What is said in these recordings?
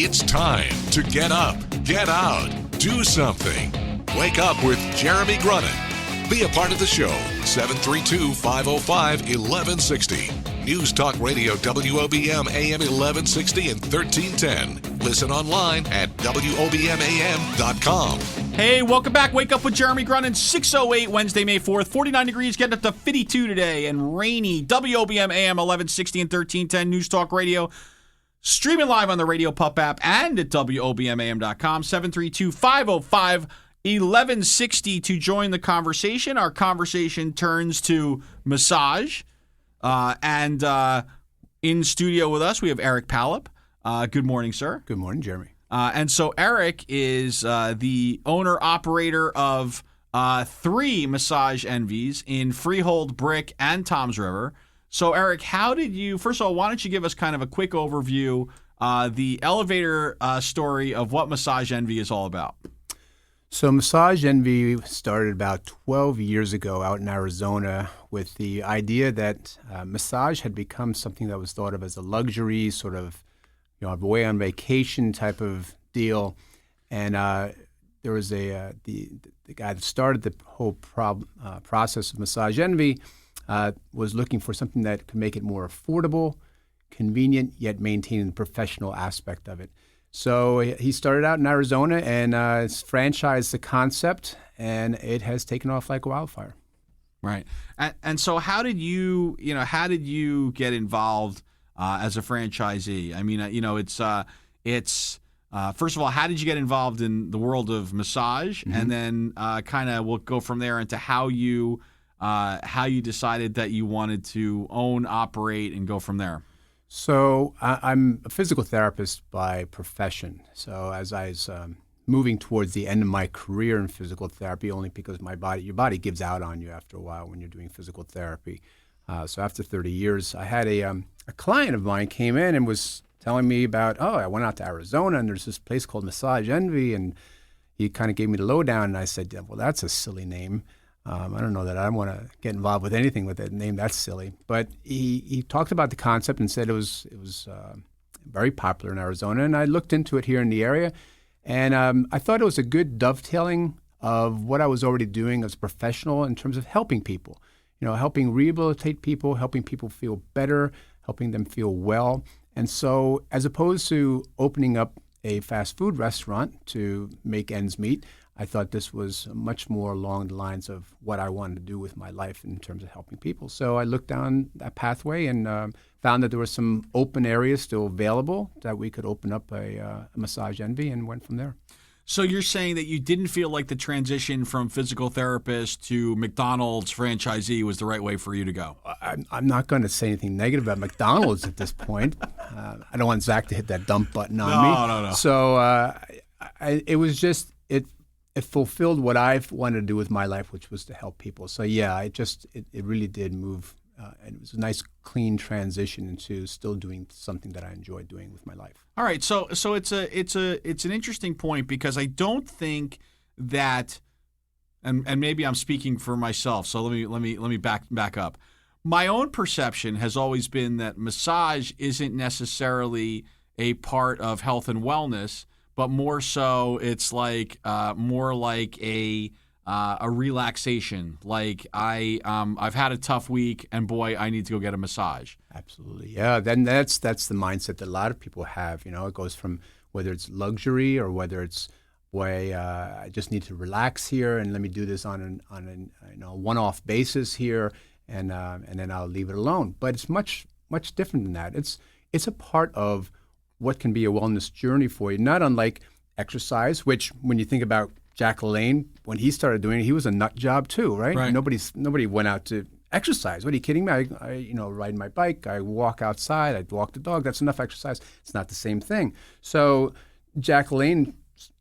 It's time to get up, get out, do something. Wake up with Jeremy Grunin. Be a part of the show, 732-505-1160. News Talk Radio WOBM AM 1160 and 1310. Listen online at WOBMAM.com. Hey, welcome back. Wake up with Jeremy Grunin, 6:08 Wednesday, May 4th. 49 degrees, getting up to 52 today, and rainy. WOBM AM 1160 and 1310. News Talk Radio. Streaming live on the Radio Pup app and at WOBMAM.com. 732-505-1160 to join the conversation. Our conversation turns to massage. And in studio with us, we have Eric Pallop. Good morning, sir. Good morning, Jeremy. And so Eric is the owner-operator of 3 Massage Envies in Freehold, Brick, and Toms River. So, Eric, how did you – first of all, why don't you give us kind of a quick overview, the elevator story of what Massage Envy is all about? So Massage Envy started about 12 years ago out in Arizona with the idea that massage had become something that was thought of as a luxury, sort of, away on vacation type of deal. And there was the guy that started the whole process of Massage Envy was looking for something that could make it more affordable, convenient, yet maintaining the professional aspect of it. So he started out in Arizona and franchised the concept, and it has taken off like wildfire. Right. And so how did you get involved as a franchisee? I mean, it's first of all, how did you get involved in the world of massage? Mm-hmm. And then kind of we'll go from there into how you decided that you wanted to own, operate, and go from there. So I'm a physical therapist by profession. So as I was moving towards the end of my career in physical therapy, only because your body gives out on you after a while when you're doing physical therapy. So after 30 years, I had a client of mine came in and was telling me about, I went out to Arizona and there's this place called Massage Envy, and he kind of gave me the lowdown, and I said, well, that's a silly name. I don't know that I want to get involved with anything with that name. That's silly. But he talked about the concept and said it was very popular in Arizona. And I looked into it here in the area, and I thought it was a good dovetailing of what I was already doing as a professional in terms of helping people. Helping rehabilitate people, helping people feel better, helping them feel well. And so as opposed to opening up a fast food restaurant to make ends meet, I thought this was much more along the lines of what I wanted to do with my life in terms of helping people. So I looked down that pathway and found that there were some open areas still available that we could open up a Massage Envy, and went from there. So you're saying that you didn't feel like the transition from physical therapist to McDonald's franchisee was the right way for you to go? I'm not going to say anything negative about McDonald's at this point. I don't want Zach to hit that dump button on me. No. So it was just it fulfilled what I've wanted to do with my life, which was to help people. So yeah, it really did move, and it was a nice, clean transition into still doing something that I enjoy doing with my life. All right, so it's an interesting point, because I don't think that, and maybe I'm speaking for myself. So let me back up. My own perception has always been that massage isn't necessarily a part of health and wellness, but more so it's like more like a relaxation. Like I've had a tough week, and boy, I need to go get a massage. Absolutely, yeah. Then that's the mindset that a lot of people have. It goes from whether it's luxury or whether it's I just need to relax here and let me do this on a one-off basis here, and then I'll leave it alone. But it's much different than that. It's a part of what can be a wellness journey for you, not unlike exercise, which when you think about Jack LaLanne, when he started doing it, he was a nut job too, right? Nobody went out to exercise. What are you kidding me? I ride my bike, I walk outside, I walk the dog. That's enough exercise. It's not the same thing. So Jack LaLanne,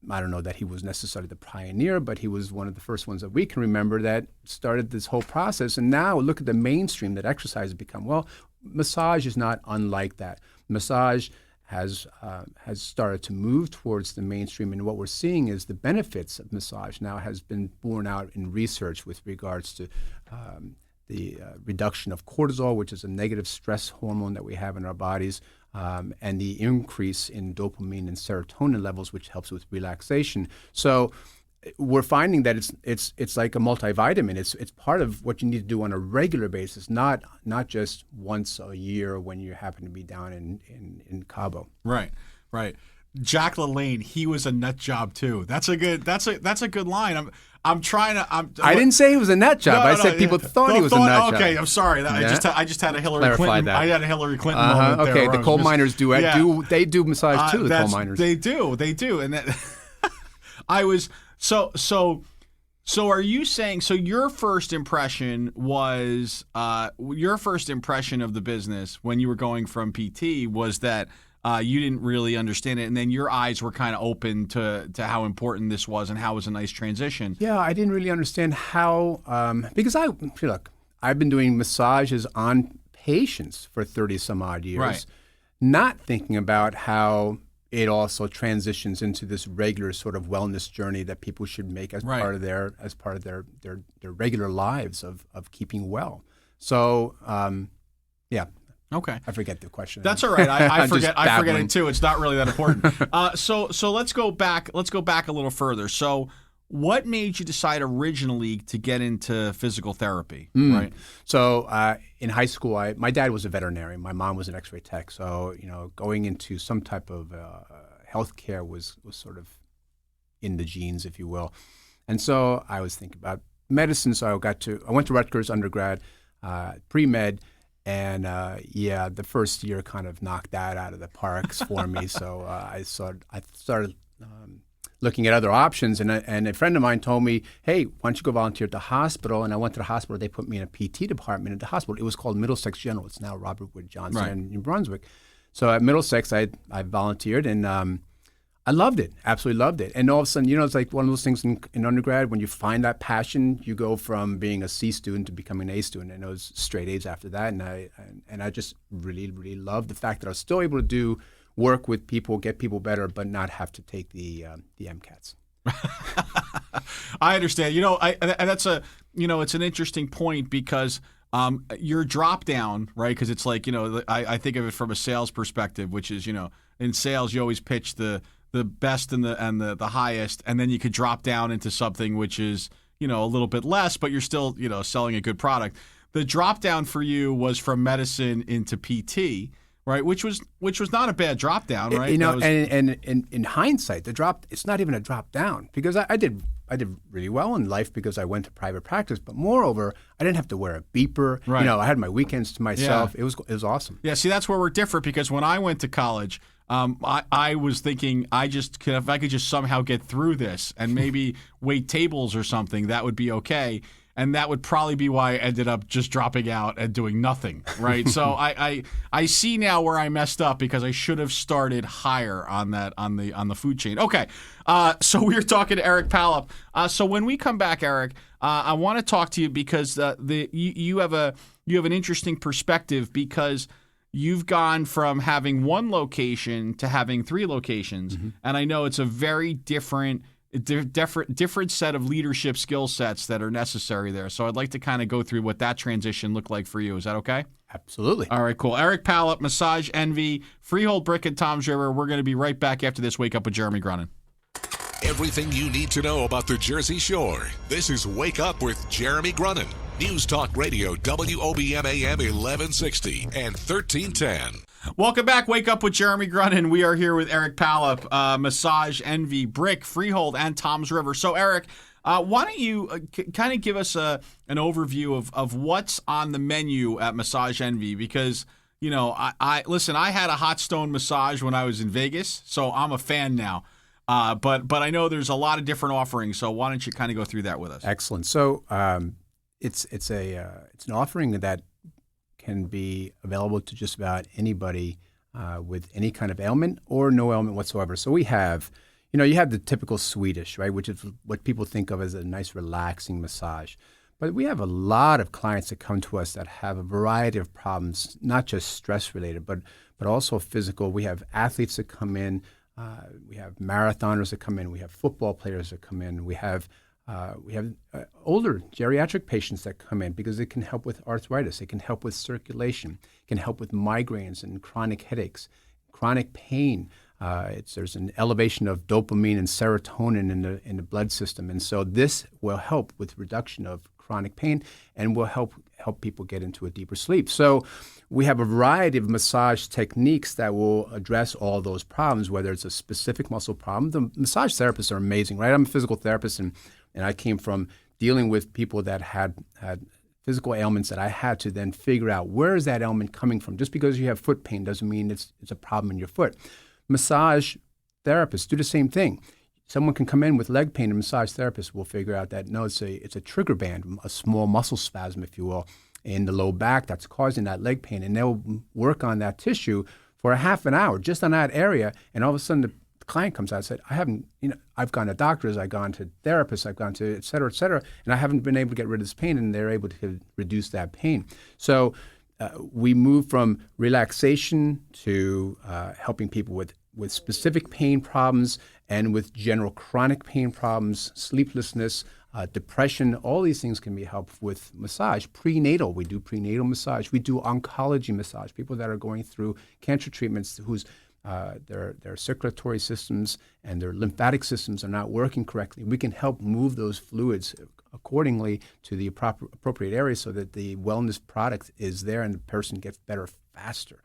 I don't know that he was necessarily the pioneer, but he was one of the first ones that we can remember that started this whole process. And now look at the mainstream that exercise has become. Well, massage is not unlike that. Massage has started to move towards the mainstream, and what we're seeing is the benefits of massage now has been borne out in research with regards to the reduction of cortisol, which is a negative stress hormone that we have in our bodies, and the increase in dopamine and serotonin levels, which helps with relaxation. So we're finding that it's like a multivitamin. It's part of what you need to do on a regular basis, not just once a year when you happen to be down in Cabo. Right. Jack LaLanne, he was a nut job too. That's a good line. I didn't say he was a nut job. I said people thought he was a nut job. Okay, I'm sorry. I just had a Hillary Clinton. That. I had a Hillary Clinton moment there. Okay, the coal miners do. They do massage too. The coal miners. They do, and that I was so. Are you saying so? Your first impression was your first impression of the business when you were going from PT was that you didn't really understand it, and then your eyes were kind of open to how important this was and how it was a nice transition. Yeah, I didn't really understand how because I've been doing massages on patients for 30 some odd years, right. Not thinking about how it also transitions into this regular sort of wellness journey that people should make as right. part of their regular lives of keeping well. So yeah. Okay. I forget the question. That's all right. I forget it too. It's not really that important. So let's go back a little further. So what made you decide originally to get into physical therapy? Right. So in high school, my dad was a veterinarian. My mom was an X-ray tech. So going into some type of healthcare was sort of in the genes, if you will. And so I was thinking about medicine. So I went to Rutgers undergrad, pre-med. And the first year kind of knocked that out of the parks for me. So I started looking at other options, and a friend of mine told me, "Hey, why don't you go volunteer at the hospital?" And I went to the hospital. They put me in a PT department at the hospital. It was called Middlesex General. It's now Robert Wood Johnson right. in New Brunswick. So at Middlesex, I volunteered, and I loved it. Absolutely loved it. And all of a sudden, it's like one of those things in undergrad, when you find that passion, you go from being a C student to becoming an A student. And it was straight A's after that. And I just really, really loved the fact that I was still able to do work with people, get people better, but not have to take the MCATs. I understand. That's it's an interesting point because your drop down, right? Because it's like, I think of it from a sales perspective, which is, in sales, you always pitch the best and the highest, and then you could drop down into something which is, a little bit less, but you're still, selling a good product. The drop down for you was from medicine into PT, right? Which was not a bad drop down, right? And in hindsight, it's not even a drop down because I did really well in life because I went to private practice, but moreover, I didn't have to wear a beeper. Right. I had my weekends to myself. Yeah. It was awesome. Yeah, see, that's where we're different because when I went to college, I was thinking if I could just somehow get through this and maybe wait tables or something, that would be okay. And that would probably be why I ended up just dropping out and doing nothing, right? So I see now where I messed up because I should have started higher on the food chain. Okay, so we're talking to Eric Pallop. So when we come back, Eric, I want to talk to you because you have an interesting perspective because you've gone from having one location to having 3 locations, and I know it's a very different set of leadership skill sets that are necessary there. So I'd like to kind of go through what that transition looked like for you. Is that okay? Absolutely. All right, cool. Eric Pallop, Massage Envy, Freehold Brick and Tom's River. We're going to be right back after this. Wake Up with Jeremy Grunin. Everything you need to know about the Jersey Shore. This is Wake Up with Jeremy Grunin. News Talk Radio, WOBM AM 1160 and 1310. Welcome back. Wake Up with Jeremy Grunin. We are here with Eric Pallop, Massage Envy, Brick, Freehold, and Tom's River. So, Eric, why don't you kind of give us an overview of what's on the menu at Massage Envy? Because, listen, I had a hot stone massage when I was in Vegas, so I'm a fan now. But I know there's a lot of different offerings, so why don't you kind of go through that with us? Excellent. So it's an offering that can be available to just about anybody with any kind of ailment or no ailment whatsoever. So we have, you have the typical Swedish, right, which is what people think of as a nice relaxing massage. But we have a lot of clients that come to us that have a variety of problems, not just stress related, but also physical. We have athletes that come in. We have marathoners that come in. We have football players that come in. We have We have older geriatric patients that come in because it can help with arthritis. It can help with circulation. It can help with migraines and chronic headaches, chronic pain. There's an elevation of dopamine and serotonin in the blood system. And so this will help with reduction of chronic pain and will help people get into a deeper sleep. So we have a variety of massage techniques that will address all those problems, whether it's a specific muscle problem. The massage therapists are amazing, right? I'm a physical therapist, and I came from dealing with people that had physical ailments that I had to then figure out where is that ailment coming from. Just because you have foot pain doesn't mean it's a problem in your foot. Massage therapists do the same thing. Someone can come in with leg pain, and massage therapists will figure out that, no, it's a trigger band, a small muscle spasm, if you will, in the low back that's causing that leg pain. And they'll work on that tissue for a half an hour just on that area. And all of a sudden the client comes out and said, I've gone to doctors, I've gone to therapists, I've gone to et cetera, and I haven't been able to get rid of this pain, and they're able to reduce that pain. So we move from relaxation to helping people with specific pain problems and with general chronic pain problems, sleeplessness, depression. All these things can be helped with massage. Prenatal, we do prenatal massage. We do oncology massage. People that are going through cancer treatments whose their circulatory systems and their lymphatic systems are not working correctly. We can help move those fluids accordingly to the appropriate area so that the wellness product is there and the person gets better faster.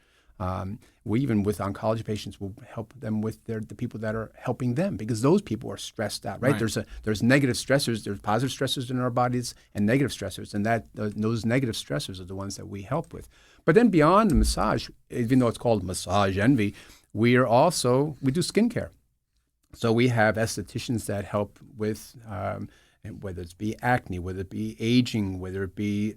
We even with oncology patients will help them with the people that are helping them, because those people are stressed out, right? There's negative stressors, there's positive stressors in our bodies and negative stressors, and those negative stressors are the ones that we help with. But then beyond the massage, even though it's called Massage Envy, we do skincare. So we have estheticians that help with whether it be acne, whether it be aging, whether it be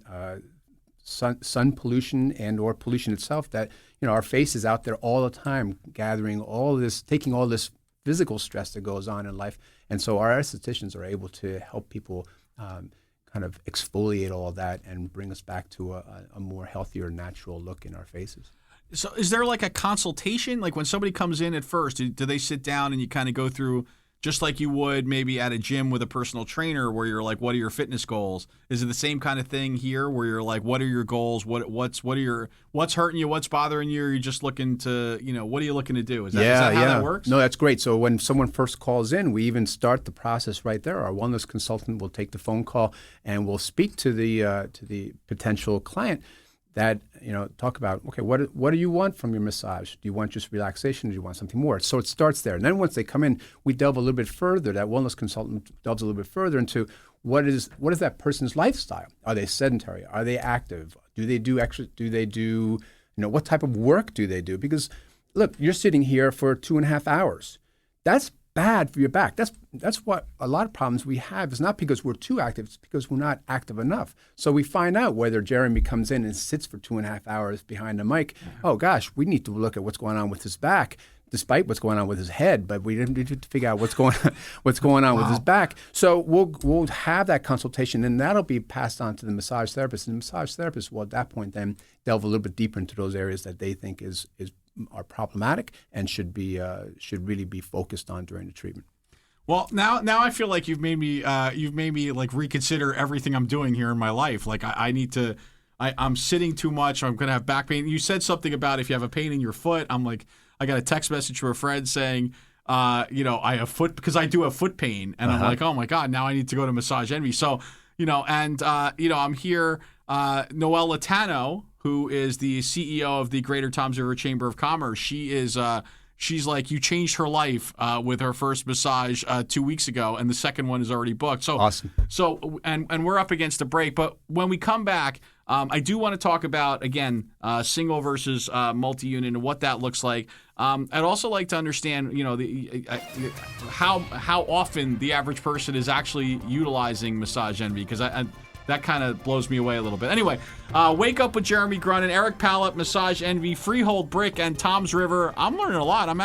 sun pollution and or pollution itself, that our face is out there all the time gathering all this, taking all this physical stress that goes on in life. And so our estheticians are able to help people kind of exfoliate all that and bring us back to a more healthier, natural look in our faces. So is there like a consultation? Like when somebody comes in at first, do they sit down and you kind of go through just like you would maybe at a gym with a personal trainer where you're like, what are your fitness goals? Is it the same kind of thing here where you're like, what are your goals? What's hurting you? What's bothering you? Are you just looking to, what are you looking to do? Is that how that works? No, that's great. So when someone first calls in, we even start the process right there. Our wellness consultant will take the phone call and we'll speak to the potential client that, talk about, okay, what do you want from your massage? Do you want just relaxation? Do you want something more? So it starts there. And then once they come in, we delve a little bit further. That wellness consultant delves a little bit further into what is that person's lifestyle? Are they sedentary? Are they active? Do they do exercise? Do they do, what type of work do they do? Because look, you're sitting here for 2.5 hours. That's bad for your back. That's what a lot of problems we have. It's not because we're too active, it's because we're not active enough. So we find out whether Jeremy comes in and sits for 2.5 hours behind the mic. Oh gosh, we need to look at what's going on with his back, despite what's going on with his head, but we need to figure out what's going on with his back. So we'll have that consultation, and that'll be passed on to the massage therapist. And the massage therapist will at that point then delve a little bit deeper into those areas that they think are problematic and should really be focused on during the treatment. Well, now I feel like you've made me like reconsider everything I'm doing here in my life. Like I'm sitting too much. I'm gonna have back pain. You said something about if you have a pain in your foot. I'm like, I got a text message from a friend saying, I have because I do have foot pain, and I'm like, oh my God, now I need to go to Massage Envy. So, I'm here. Noelle Latano, who is the CEO of the Greater Toms River Chamber of Commerce, she's like, you changed her life with her first massage 2 weeks ago, and the second one is already booked. So awesome. So and we're up against a break, but when we come back, I do want to talk about again single versus multi-unit and what that looks like. I'd also like to understand, how often the average person is actually utilizing Massage Envy, because that kind of blows me away a little bit. Anyway, Wake Up with Jeremy Grunin, Eric Pallop, Massage Envy, Freehold Brick, and Tom's River. I'm learning a lot. I'm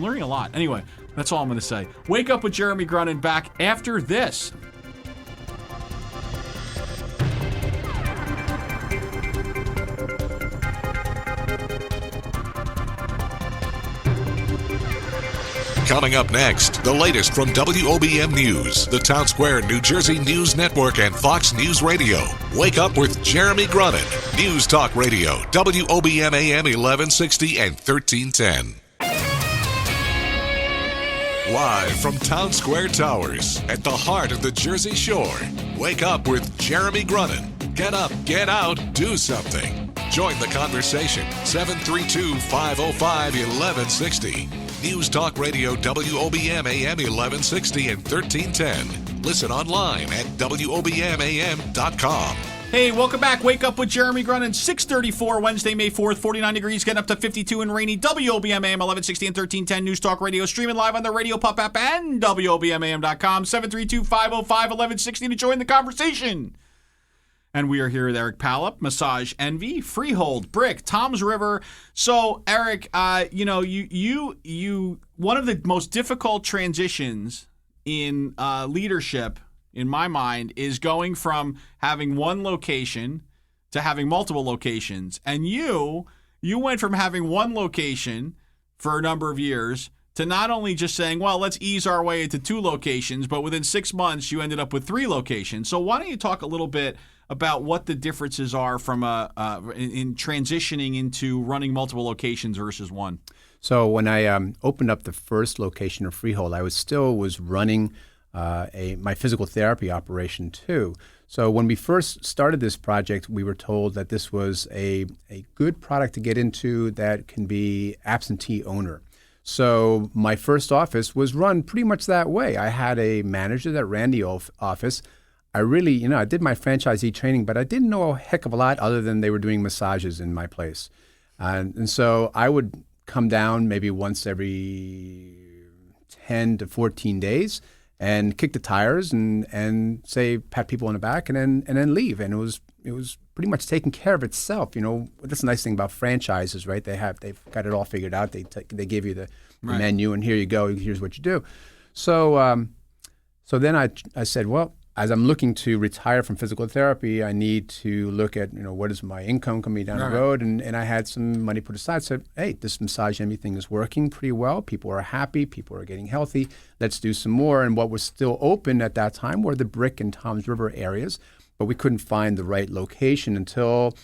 learning a lot. Anyway, that's all I'm going to say. Wake Up with Jeremy Grunin, back after this. Coming up next, the latest from WOBM News, the Town Square, New Jersey News Network, and Fox News Radio. Wake up with Jeremy Grunin. News Talk Radio, WOBM AM 1160 and 1310. Live from Town Square Towers, at the heart of the Jersey Shore. Wake up with Jeremy Grunin. Get up, get out, do something. Join the conversation. 732-505-1160. News Talk Radio, WOBM AM 1160 and 1310. Listen online at WOBMAM.com. Hey, welcome back. Wake up with Jeremy Grunin. 6:34, Wednesday, May 4th, 49 degrees, getting up to 52 and rainy. WOBM AM 1160 and 1310. News Talk Radio, streaming live on the Radio Pup app and WOBMAM.com. 732-505-1160 to join the conversation. And we are here with Eric Pallop, Massage Envy, Freehold, Brick, Tom's River. So, Eric, you one of the most difficult transitions in leadership, in my mind, is going from having one location to having multiple locations. And you went from having one location for a number of years to not only just saying, well, let's ease our way into 2 locations, but within 6 months, you ended up with 3 locations. So why don't you talk a little bit about what the differences are from in transitioning into running multiple locations versus one? So when I opened up the first location of Freehold, I was running my physical therapy operation too. So when we first started this project, we were told that this was a good product to get into that can be absentee owner. So my first office was run pretty much that way. I had a manager that ran the office. I really, I did my franchisee training, but I didn't know a heck of a lot other than they were doing massages in my place. And so I would come down maybe once every 10 to 14 days and kick the tires and say, pat people on the back and then leave. And it was pretty much taking care of itself. That's the nice thing about franchises, right? They've got it all figured out. They give you the menu, and here you go. Here's what you do. So then I said, well, as I'm looking to retire from physical therapy, I need to look at, what is my income coming down the road? And I had some money put aside. Said, hey, this Massage Envy thing is working pretty well. People are happy. People are getting healthy. Let's do some more. And what was still open at that time were the Brick and Tom's River areas, but we couldn't find the right location until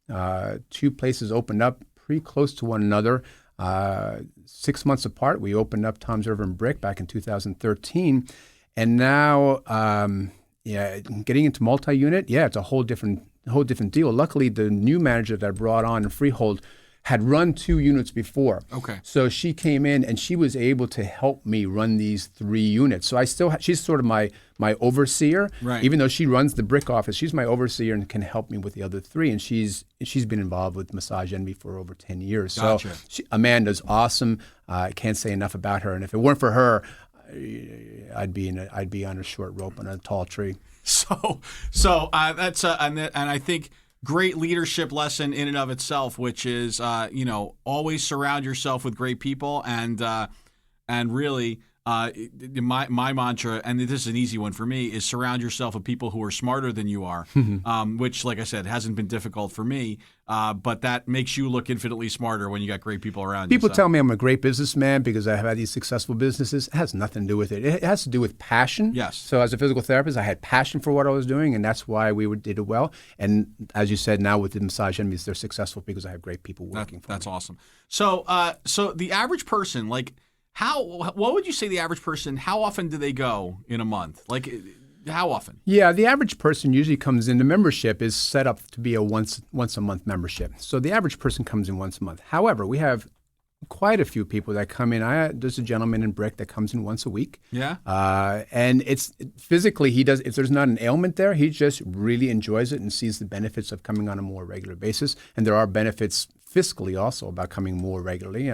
2 places opened up pretty close to one another. 6 months apart, we opened up Tom's River and Brick back in 2013. And now, getting into multi-unit, it's a whole different deal. Luckily, the new manager that I brought on in Freehold had run 2 units before. Okay. So she came in and she was able to help me run these 3 units. So I still she's sort of my overseer. Right. Even though she runs the Brick office, she's my overseer and can help me with the other 3. And she's been involved with Massage Envy for over 10 years. Gotcha. So Amanda's awesome. I can't say enough about her. And if it weren't for her, I'd be on a short rope on a tall tree. So that's and I think great leadership lesson in and of itself, which is always surround yourself with great people and really my mantra, and this is an easy one for me, is surround yourself with people who are smarter than you are, which, like I said, hasn't been difficult for me, but that makes you look infinitely smarter when you got great people around you. People tell me I'm a great businessman because I have had these successful businesses. It has nothing to do with it. It has to do with passion. Yes. So as a physical therapist, I had passion for what I was doing, and that's why we did it well. And as you said, now with the Massage Envies, they're successful because I have great people working for me. That's awesome. So the average person, what would you say the average person, how often do they go in a month? Like, how often? Yeah, the average person usually comes in. The membership is set up to be a once a month membership. So the average person comes in once a month. However, we have quite a few people that come in. There's a gentleman in Brick that comes in once a week. Yeah. And it's physically, if there's not an ailment there, he just really enjoys it and sees the benefits of coming on a more regular basis. And there are benefits fiscally also about coming more regularly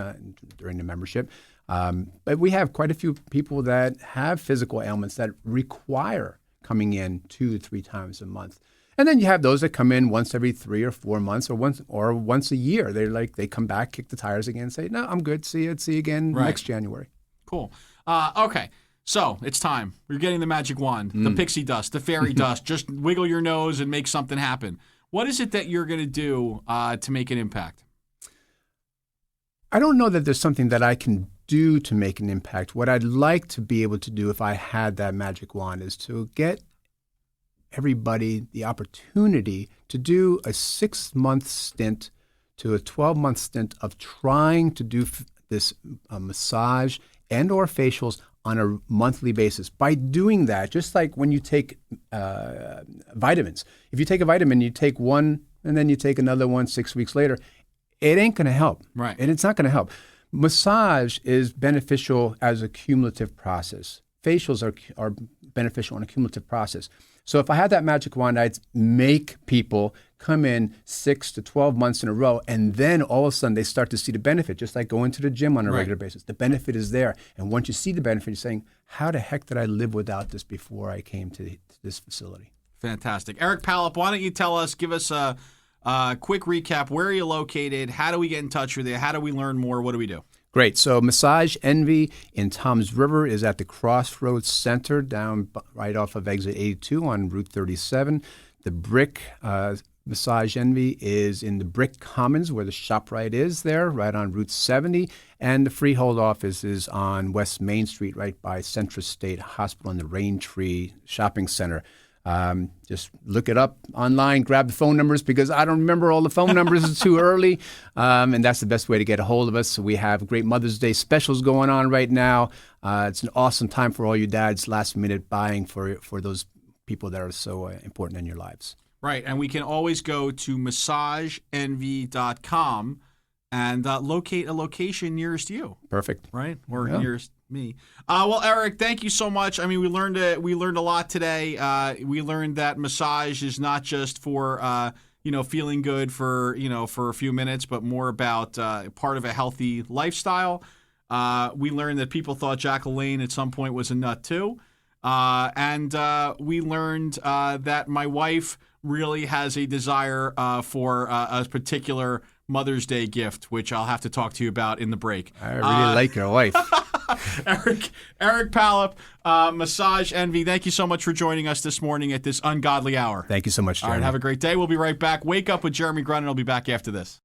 during the membership. But we have quite a few people that have physical ailments that require coming in 2 to 3 times a month. And then you have those that come in once every 3 or 4 months or once a year. They come back, kick the tires again, and say, no, I'm good. See you again next January. Cool. Okay. So it's time. You're getting the magic wand, the pixie dust, the fairy dust. Just wiggle your nose and make something happen. What is it that you're going to do to make an impact? I don't know that there's something that I can do to make an impact, what I'd like to be able to do if I had that magic wand, is to get everybody the opportunity to do a 6-month stint to a 12-month stint of trying to do this massage and or facials on a monthly basis. By doing that, just like when you take vitamins, if you take a vitamin, you take one and then you take another one 6 weeks later, it ain't going to help. Right. And it's not going to help. Massage is beneficial as a cumulative process. Facials are beneficial in a cumulative process. So if I had that magic wand, I'd make people come in 6 to 12 months in a row, and then all of a sudden they start to see the benefit, just like going to the gym on a regular basis. The benefit is there. And once you see the benefit, you're saying, how the heck did I live without this before I came to this facility? Fantastic. Eric Pallop, why don't you give us a quick recap. Where are you located? How do we get in touch with you? How do we learn more? What do we do? Great. So Massage Envy in Toms River is at the Crossroads Center down right off of exit 82 on Route 37. The Brick Massage Envy is in the Brick Commons where the ShopRite is there, right on Route 70. And the Freehold office is on West Main Street, right by Central State Hospital in the Raintree Shopping Center. Just look it up online, grab the phone numbers because I don't remember all the phone numbers. It's too early. And that's the best way to get a hold of us. So we have great Mother's Day specials going on right now. It's an awesome time for all you dads, last minute buying for those people that are so important in your lives. Right. And we can always go to massageenvy.com and locate a location nearest you. Perfect. Right? Or nearest me. Well, Eric, thank you so much. I mean, we learned a lot today. We learned that massage is not just for feeling good for a few minutes, but more about part of a healthy lifestyle. We learned that people thought Jack LaLanne at some point was a nut too, and we learned that my wife really has a desire for a particular Mother's Day gift, which I'll have to talk to you about in the break. I really like your wife. Eric Pallop, Massage Envy, thank you so much for joining us this morning at this ungodly hour. Thank you so much, Jeremy. All right, have a great day. We'll be right back. Wake Up with Jeremy Grunin. I'll be back after this.